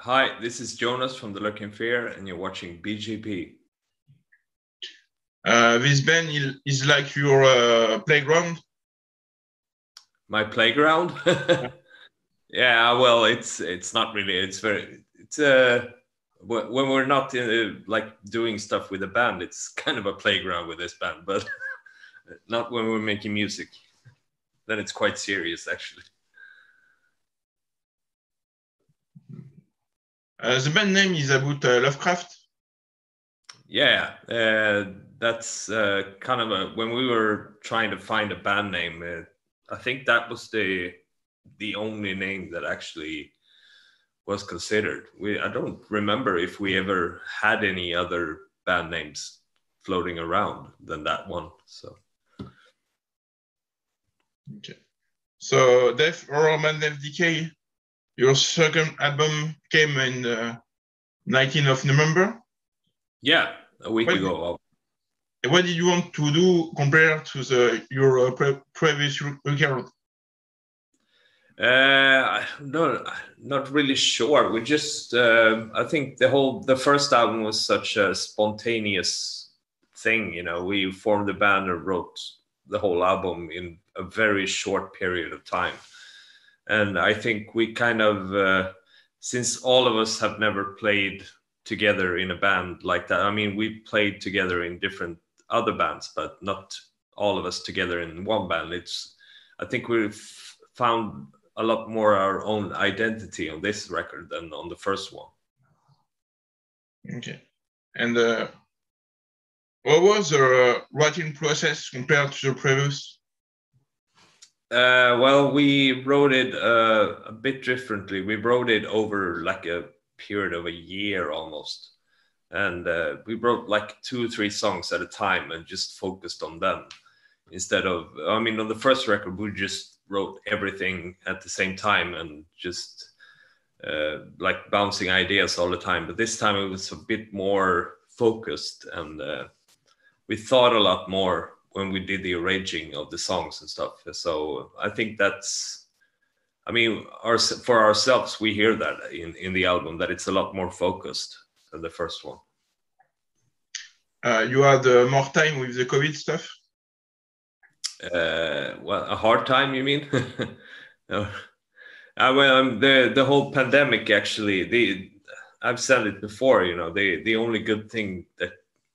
Hi, this is Jonas from the Lurking Fear, and you're watching BGP. This band is like your playground? My playground? Yeah, well, it's not really. It's when we're not like doing stuff with a band, it's kind of a playground with this band, but not when we're making music. Then it's quite serious, actually. The band name is about Lovecraft? Yeah, that's kind of when we were trying to find a band name, I think that was the only name that actually was considered. I don't remember if we ever had any other band names floating around than that one. So. Okay. So Death Horror Decay, your second album came in 19th of November? Yeah, a week ago. What did you want to do compared to your previous record? No, not really sure. We just, I think the first album was such a spontaneous thing. You know, we formed a band and wrote the whole album in a very short period of time. And I think we kind of, since all of us have never played together in a band like that. I mean, we played together in different other bands, but not all of us together in one band. I think we've found a lot more our own identity on this record than on the first one. Okay. And what was the writing process compared to the previous? Well, we wrote it a bit differently. We wrote it over like a period of a year almost. And we wrote like 2 or 3 songs at a time and just focused on them. Instead of, I mean, on the first record, we just wrote everything at the same time and just like bouncing ideas all the time. But this time it was a bit more focused, and we thought a lot more when we did the arranging of the songs and stuff. So I think that's, I mean, for ourselves, we hear that in the album, that it's a lot more focused than the first one. You had more time with the COVID stuff? Well, a hard time, you mean? No. Well, the whole pandemic, actually, I've said it before, you know, the only good thing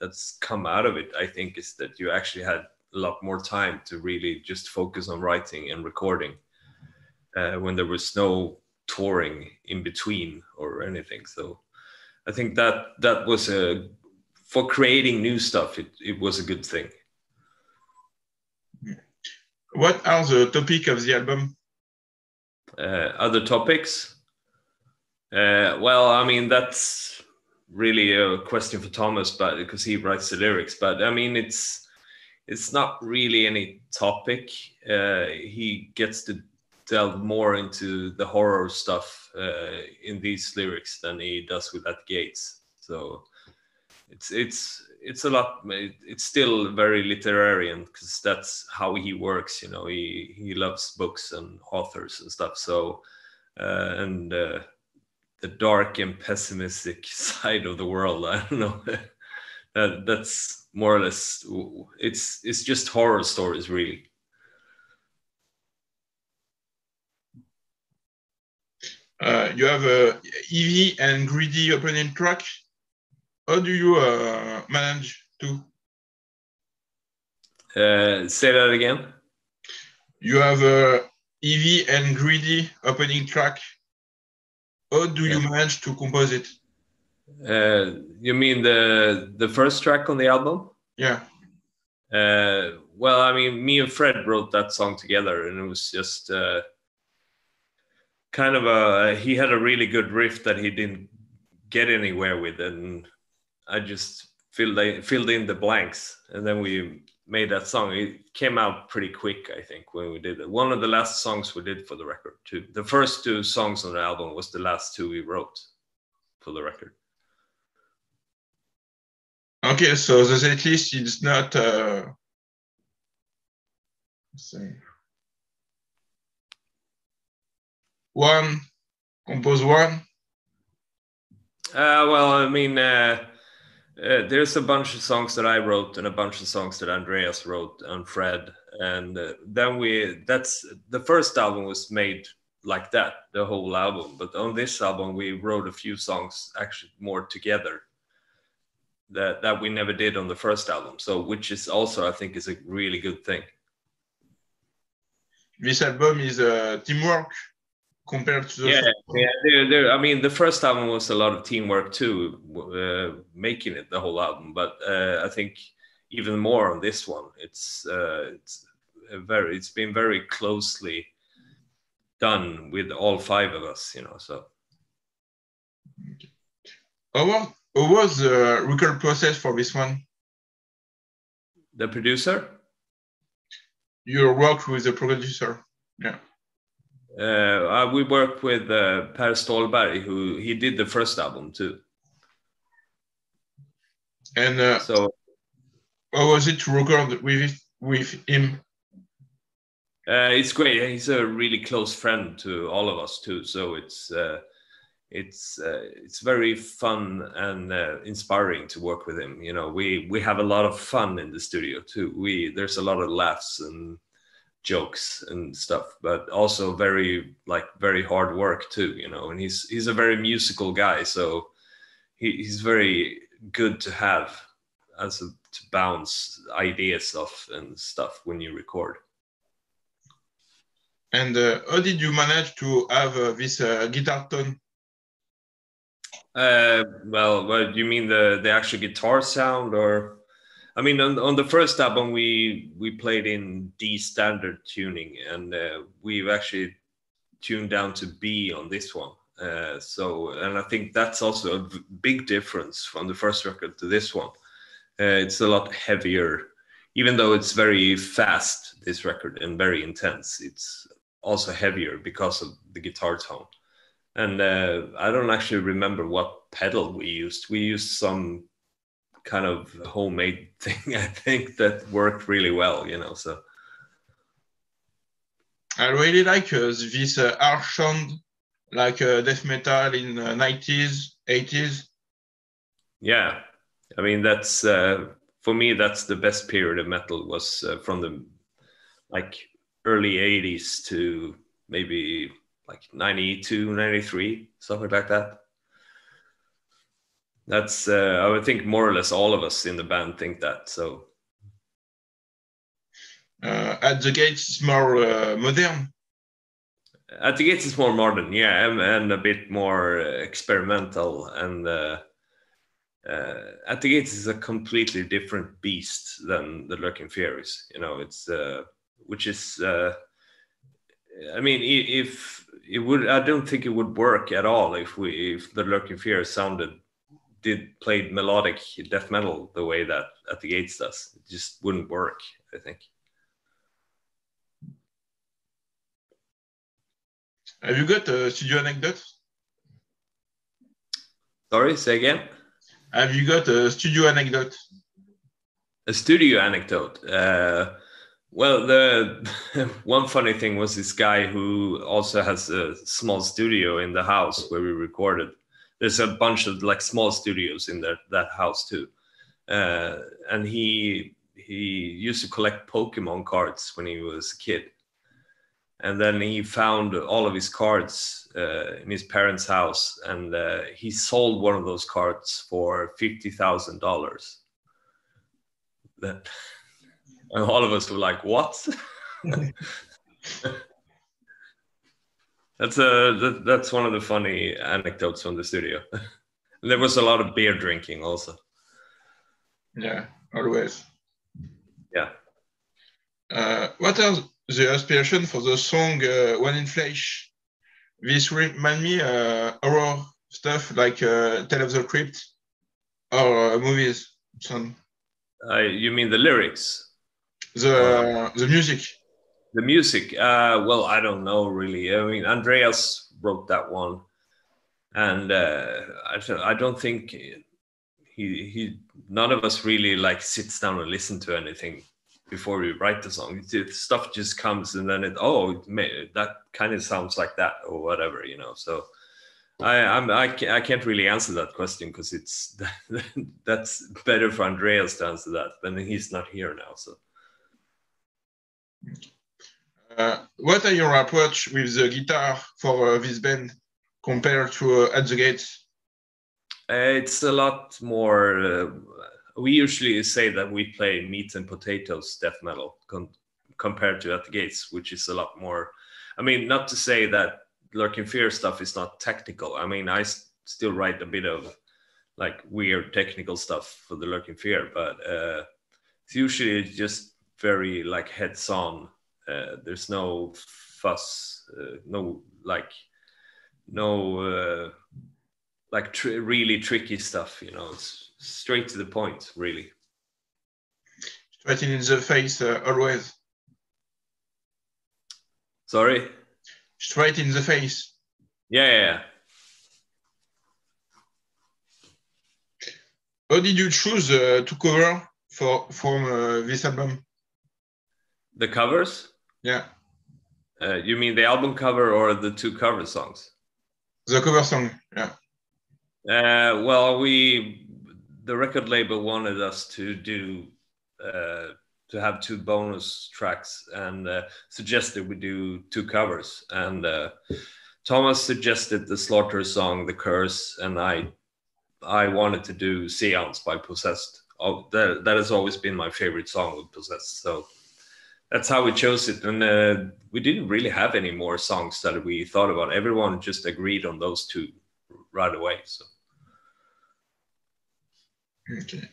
that's come out of it, I think, is that you actually had a lot more time to really just focus on writing and recording when there was no touring in between or anything. So I think that was for creating new stuff, it was a good thing. What are the topics of the album? Other topics? Well, I mean, that's really a question for Thomas, but because he writes the lyrics. But I mean, it's not really any topic. He gets to delve more into the horror stuff in these lyrics than he does with At Gates. So it's a lot. It's still very literarian because that's how he works. You know, he loves books and authors and stuff. So and the dark and pessimistic side of the world, I don't know. That's more or less. It's just horror stories, really. You have a heavy and greedy opening track. How do you manage to? Say that again. You have a heavy and greedy opening track. How do you manage to compose it? You mean the first track on the album? Yeah. Well, I mean, me and Fred wrote that song together, and it was just kind of he had a really good riff that he didn't get anywhere with, and I just filled in the blanks, and then we made that song. It came out pretty quick, I think, when we did it. One of the last songs we did for the record, too. The first 2 songs on the album was the last 2 we wrote for the record. Okay, so the setlist is not one, compose one? Well, I mean, there's a bunch of songs that I wrote and a bunch of songs that Andreas wrote and Fred. And that's the first album was made like that, the whole album. But on this album, we wrote a few songs actually more together that we never did on the first album. So, which is also, I think, is a really good thing. This album is teamwork compared to the I mean, the first album was a lot of teamwork too, making it the whole album. But I think even more on this one, it's been very closely done with all five of us, you know. So, how was the record process for this one? The producer? You worked with the producer, yeah. We worked with Per Stålberg, who he did the first album too. And so, how was it to record with him? It's great. He's a really close friend to all of us too. So it's very fun and inspiring to work with him. You know, we have a lot of fun in the studio too. There's a lot of laughs and jokes and stuff, but also very hard work too, you know. And he's a very musical guy, so he's very good to have to bounce ideas off and stuff when you record. And how did you manage to have this guitar tone? Well, you mean the actual guitar sound, or? I mean, on the first album, we played in D standard tuning, and we've actually tuned down to B on this one. And I think that's also a big difference from the first record to this one. It's a lot heavier, even though it's very fast, this record, and very intense. It's also heavier because of the guitar tone. And I don't actually remember what pedal we used. We used some kind of homemade thing, I think, that worked really well, you know. So I really like this harsh sound, like death metal in 90s, 80s. Yeah, I mean, that's for me, that's the best period of metal, was from the early 80s to maybe 92, 93, something like that. That's I would think more or less all of us in the band think that. So At the Gates, it's more modern. At the Gates is more modern, yeah, and a bit more experimental. And At the Gates is a completely different beast than the Lurking Furies. You know, it's which is I mean, if it would, I don't think it would work at all if the Lurking Furies played melodic death metal the way that At the Gates does. It just wouldn't work, I think. Have you got a studio anecdote? Sorry, say again? Have you got a studio anecdote? A studio anecdote? Well, the one funny thing was this guy who also has a small studio in the house where we recorded. There's a bunch of small studios in that house too, and he used to collect Pokemon cards when he was a kid, and then he found all of his cards in his parents' house, and he sold one of those cards for $50,000. That, and all of us were like, "What?" That's one of the funny anecdotes from the studio. There was a lot of beer drinking also. Yeah, always. Yeah. What are the inspiration for the song One in Flesh? This remind me horror stuff like Tale of the Crypt or movies. Some. You mean the lyrics? The music. The music, well, I don't know really. I mean, Andreas wrote that one, and I don't think none of us really sits down and listen to anything before we write the song. Stuff just comes, and then that kind of sounds like that or whatever, you know. So I can't really answer that question because it's that's better for Andreas to answer that, and he's not here now. So what are your approach with the guitar for this band compared to At the Gates? It's a lot more. We usually say that we play meat and potatoes death metal compared to At the Gates, which is a lot more. I mean, not to say that Lurking Fear stuff is not technical. I mean, I still write a bit of like weird technical stuff for the Lurking Fear, but it's usually just very like heads on. There's no fuss, really tricky stuff, you know. It's straight to the point, really. Straight in the face, always. Sorry? Straight in the face. Yeah. How did you choose to cover from this album? The covers? Yeah. You mean the album cover or the 2 cover songs? The cover song, yeah. Well, the record label wanted us to do to have 2 bonus tracks and suggested we do 2 covers. And Thomas suggested the Slaughter song, The Curse, and I wanted to do Seance by Possessed. That has always been my favorite song with Possessed. So that's how we chose it. And we didn't really have any more songs that we thought about. Everyone just agreed on those 2 right away. So. Okay.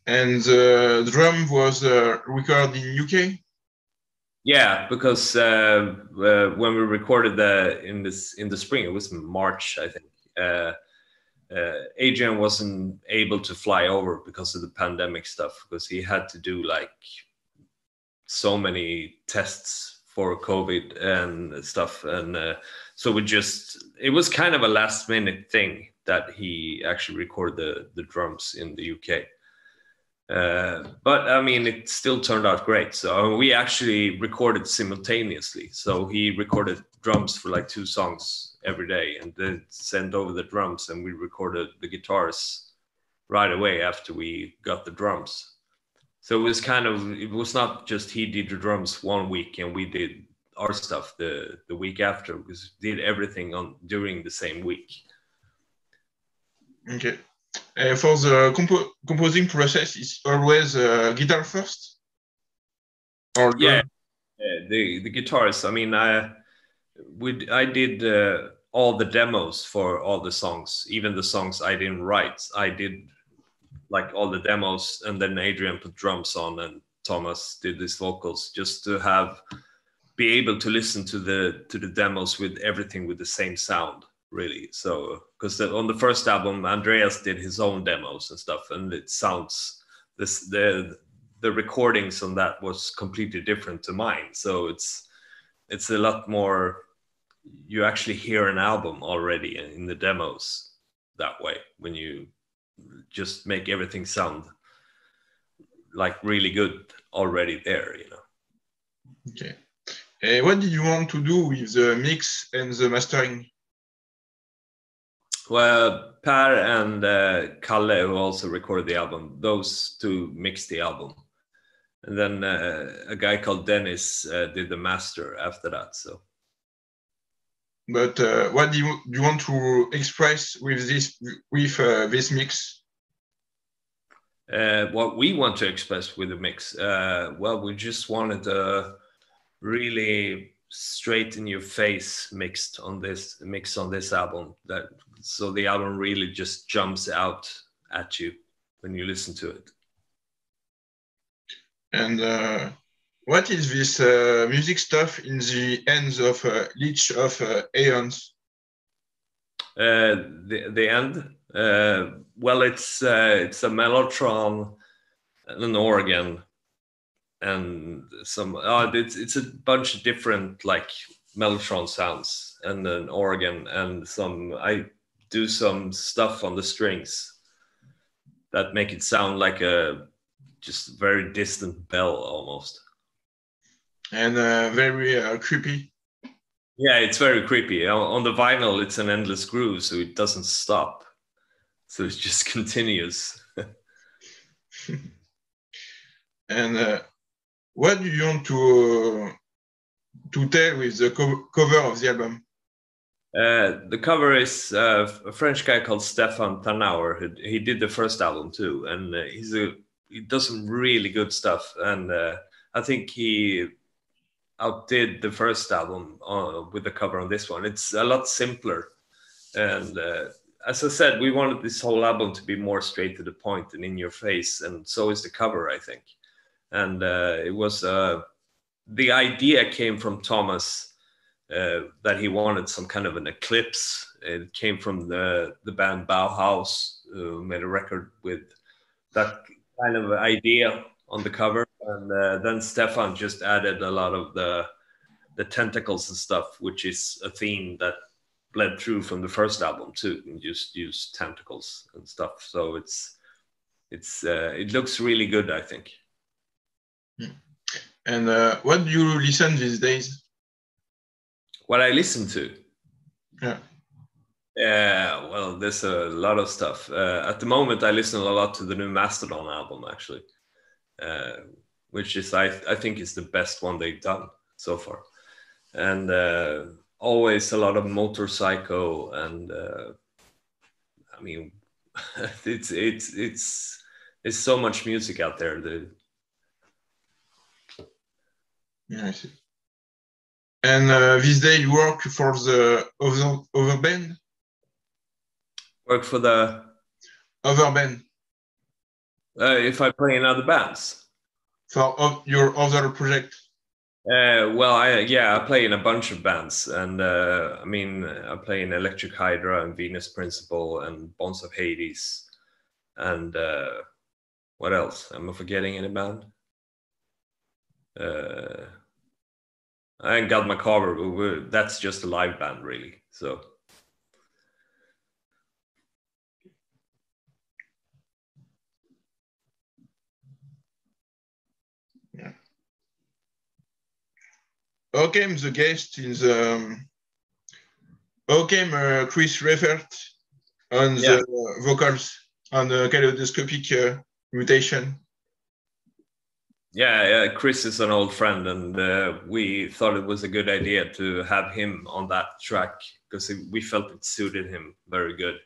And the drum was recorded in UK? Yeah, because when we recorded in the spring, it was March, I think. Adrian wasn't able to fly over because of the pandemic stuff, because he had to do like so many tests for COVID and stuff. And so it was kind of a last minute thing that he actually recorded the drums in the UK. But I mean, it still turned out great. So we actually recorded simultaneously. So he recorded drums for like 2 songs every day and then sent over the drums, and we recorded the guitars right away after we got the drums. So it was not just he did the drums one week and we did our stuff the week after, because we did everything during the same week. Okay. For the composing process, it's always guitar first? Or yeah, the guitars. I mean, I did all the demos for all the songs, even the songs I didn't write. I did like all the demos, and then Adrian put drums on and Thomas did his vocals, just to be able to listen to the demos with everything with the same sound, really. So because on the first album Andreas did his own demos and stuff, and it sounds the recordings on that was completely different to mine. So it's a lot more, you actually hear an album already in the demos that way, when you just make everything sound like really good already there, you know. Okay. What did you want to do with the mix and the mastering? Well, Per and Kalle, who also recorded the album, those 2 mixed the album. And then a guy called Dennis did the master after that. So. But what do you want to express with this mix? What we want to express with the mix, well, we just wanted a really straight in your face mix on this album, so the album really just jumps out at you when you listen to it. And what is this music stuff in the ends of each of Aeons? The end? Well, it's a mellotron, an organ, and some. It's a bunch of different like mellotron sounds, and an organ, and some. I do some stuff on the strings that make it sound like a just very distant bell almost. And very creepy. Yeah, it's very creepy. On the vinyl, it's an endless groove, so it doesn't stop. So it just continues. And what do you want to tell with the cover of the album? The cover is a French guy called Stefan Tannauer. He did the first album too, and he does some really good stuff. And I think he outdid the first album with the cover on this one. It's a lot simpler, and as I said, we wanted this whole album to be more straight to the point and in your face, and so is the cover, I think. And it was the idea came from Thomas. That he wanted some kind of an eclipse. It came from the band Bauhaus, who made a record with that kind of idea on the cover. And then Stefan just added a lot of the tentacles and stuff, which is a theme that bled through from the first album too, and just used tentacles and stuff. So it looks really good, I think. And what do you listen these days? What I listen to? Yeah. Yeah, well, there's a lot of stuff. At the moment, I listen a lot to the new Mastodon album, actually, which is, I think, is the best one they've done so far. And always a lot of Motorpsycho, and I mean, it's so much music out there. Yeah, I see. And this day you work for the other band? Work for the other band? If I play in other bands? For your other project? Well, I play in a bunch of bands, and I mean, I play in Electric Hydra and Venus Principle and Bones of Hades, and what else? Am I forgetting any band? And God Macabre, that's just a live band, really. So. Yeah. How came the guest in the? How came Chris Reifert on the vocals on the kaleidoscopic mutation? Yeah, Chris is an old friend, and we thought it was a good idea to have him on that track because we felt it suited him very good.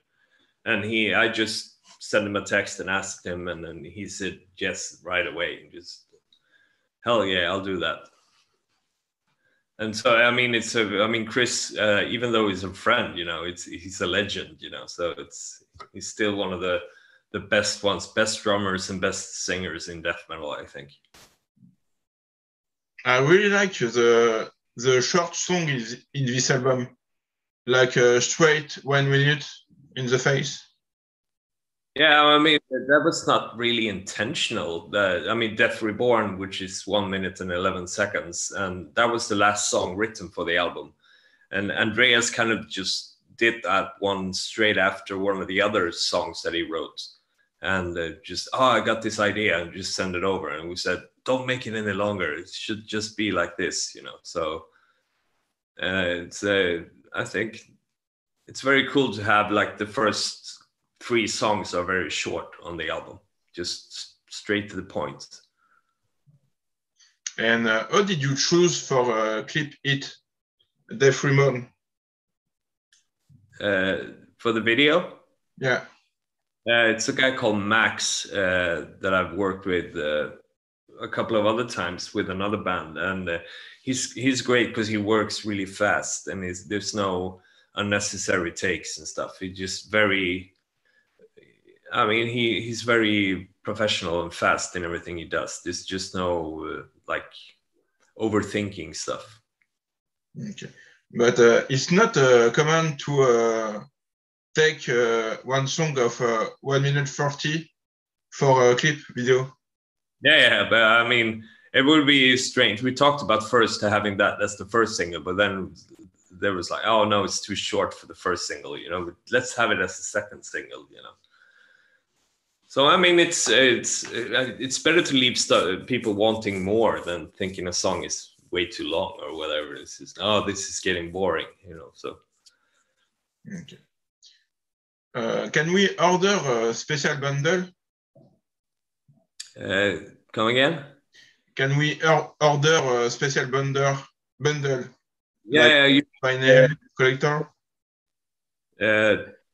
And I just sent him a text and asked him, and then he said yes right away. Just, hell yeah, I'll do that. And so, I mean, Chris, even though he's a friend, he's a legend, so he's still one of the best ones, best drummers and best singers in death metal, I think. I really like the short song in this album, like straight 1 minute in the face. Yeah, I mean, that was not really intentional. I mean, Death Reborn, which is 1 minute and 11 seconds, and that was the last song written for the album. And Andreas kind of just did that one straight after one of the other songs that he wrote. And I got this idea, and just send it over. And we said, don't make it any longer. It should just be like this, So I think it's very cool to have, like, the first 3 songs are very short on the album, just straight to the point. And how did you choose for clip it, Death Reborn? For the video? Yeah. It's a guy called Max that I've worked with a couple of other times with another band, and he's great because he works really fast, and there's no unnecessary takes and stuff. He's just he's very professional and fast in everything he does. There's just no overthinking stuff. Okay, but it's not common to take one song of 1 minute 40 for a clip video. Yeah, but I mean, it would be strange. We talked about first having that as the first single, but then there was like, oh no, it's too short for the first single, let's have it as the second single, So I mean, it's better to leave people wanting more than thinking a song is way too long or whatever. This is getting boring, you know. So. Okay. Can we order a special bundle? Come again? Can we order a special bundle? Yeah, like by name collector.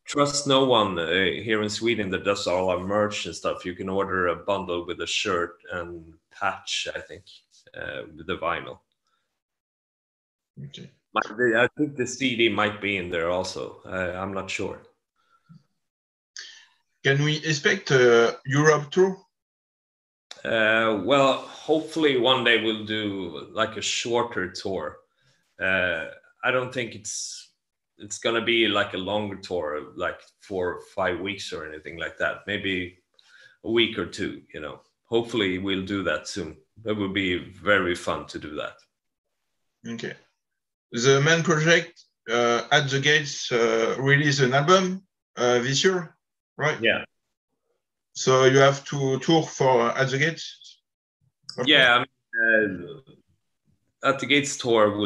Trust no one here in Sweden that does all our merch and stuff. You can order a bundle with a shirt and patch, I think, with the vinyl. Okay. I think the CD might be in there also. I'm not sure. Can we expect a Europe tour? Well, hopefully one day we'll do like a shorter tour. I don't think it's gonna be like a longer tour, like 4 or 5 weeks or anything like that. Maybe a week or two, you know. Hopefully we'll do that soon. That would be very fun to do that. Okay. The main project at the Gates release an album this year, right? Yeah. So you have to tour for at the Gates? Yeah, I mean, at the Gates tour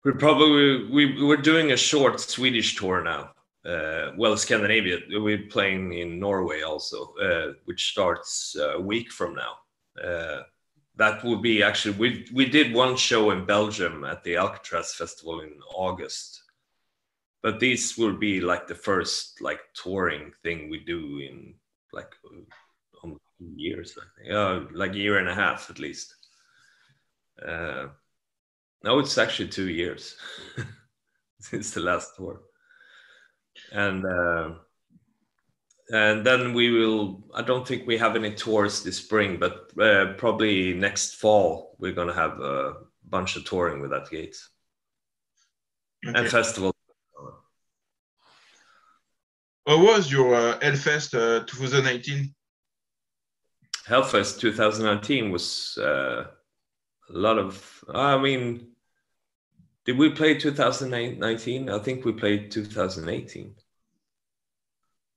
we're doing a short Swedish tour now. Well, Scandinavia. We're playing in Norway also, which starts a week from now. That will be actually we did one show in Belgium at the Alcatraz Festival in August, but these will be like the first like touring thing we do in like years, I think, like a year and a half at least. No, it's actually 2 years since the last tour, and then we will. I don't think we have any tours this spring, but probably next fall we're gonna have a bunch of touring with that Gates. Okay. And festival. What was your Hellfest 2018? Hellfest 2019 was a lot of. I mean, did we play 2019? I think we played 2018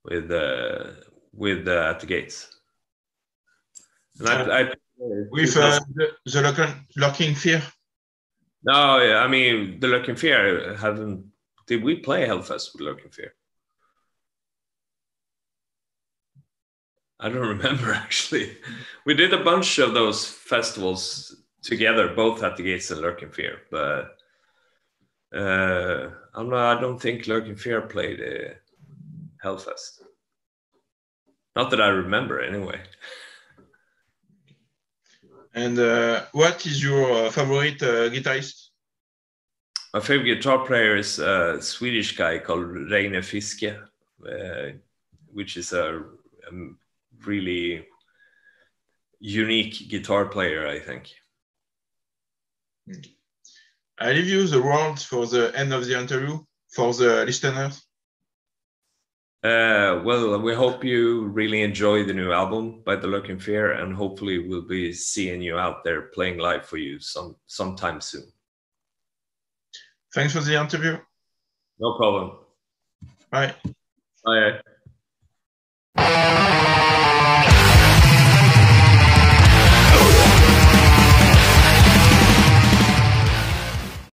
with at the Gates. And with the Lurking Fear. No, yeah, I mean the Lurking Fear haven't. Did we play Hellfest with Lurking Fear? I don't remember actually. We did a bunch of those festivals together, both at the Gates and Lurking Fear, but I don't think Lurking Fear played Hellfest. Not that I remember, anyway. And what is your favorite guitarist? My favorite guitar player is a Swedish guy called Reine Fiske, which is a really unique guitar player, I think. I leave you the words for the end of the interview for the listeners. Well, we hope you really enjoy the new album by The Lurking Fear, and hopefully we'll be seeing you out there playing live for you sometime soon. Thanks for the interview. No problem. Bye. Bye.